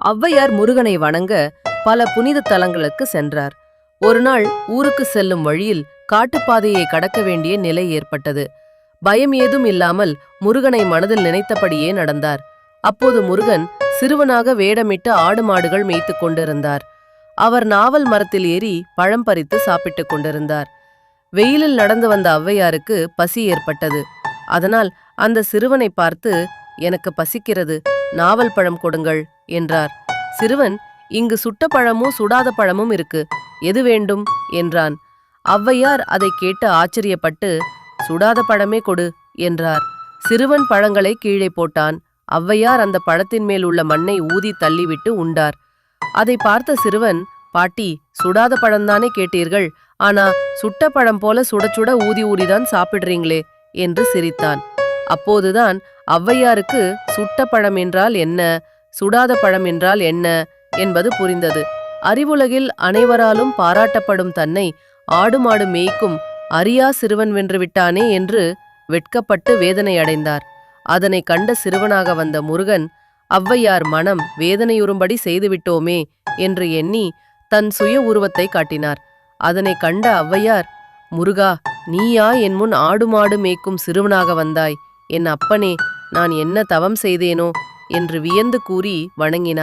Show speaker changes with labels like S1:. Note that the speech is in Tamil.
S1: ஔவையார் முருகனை வணங்க பல புனித தலங்களுக்கு சென்றார். ஒரு நாள் ஊருக்கு செல்லும் வழியில் காட்டுப்பாதையை கடக்க வேண்டிய நிலை ஏற்பட்டது. பயம் ஏதும் இல்லாமல் முருகனை மனதில் நினைத்தபடியே நடந்தார். அப்போது முருகன் சிறுவனாக வேடமிட்டு ஆடு மாடுகள் மேய்த்து கொண்டிருந்தார். அவர் நாவல் மரத்தில் ஏறி பழம் பறித்து சாப்பிட்டுக் கொண்டிருந்தார். வெயிலில் நடந்து வந்த ஔவையாருக்கு பசி ஏற்பட்டது. அதனால் அந்த சிறுவனை பார்த்து, எனக்கு பசிக்கிறது, நாவல் பழம் கொடுங்கள் என்றார். சிறுவன், இங்கு சுட்ட பழமும் சுடாத பழமும் இருக்கு, எது வேண்டும் என்றான். ஔவையார் அதை கேட்டு ஆச்சரியப்பட்டு, சுடாத பழமே கொடு என்றார். சிறுவன் பழங்களை கீழே போட்டான். ஔவையார் அந்த பழத்தின் மேல் உள்ள மண்ணை ஊதி தள்ளிவிட்டு உண்டார். அதை பார்த்த சிறுவன், பாட்டி, சுடாத பழம்தானே கேட்டீர்கள், ஆனா சுட்ட பழம் போல சுட சுட ஊதி ஊதிதான் சாப்பிடுறீங்களே என்று சிரித்தான். அப்போதுதான் ஔவையாருக்கு சுட்ட பழம் என்றால் என்ன, சுடாத பழம் என்றால் என்ன என்பது புரிந்தது. அறிவுலகில் அனைவராலும் பாராட்டப்படும் தன்னை ஆடு மாடு மேய்க்கும் அறியா சிறுவன் வென்றுவிட்டானே என்று வெட்கப்பட்டு வேதனை அடைந்தார். அதனை கண்ட சிறுவனாக வந்த முருகன், ஔவையார் மனம் வேதனையுறும்படி செய்துவிட்டோமே என்று எண்ணி தன் சுய உருவத்தை காட்டினார். அதனை கண்ட ஔவையார், முருகா, நீயா என் முன் ஆடு மாடு மேய்க்கும் சிறுவனாக வந்தாய்? என் அப்பனே, நான் என்ன தவம் செய்தேனோ என்று வியந்து கூறி வணங்கினார்.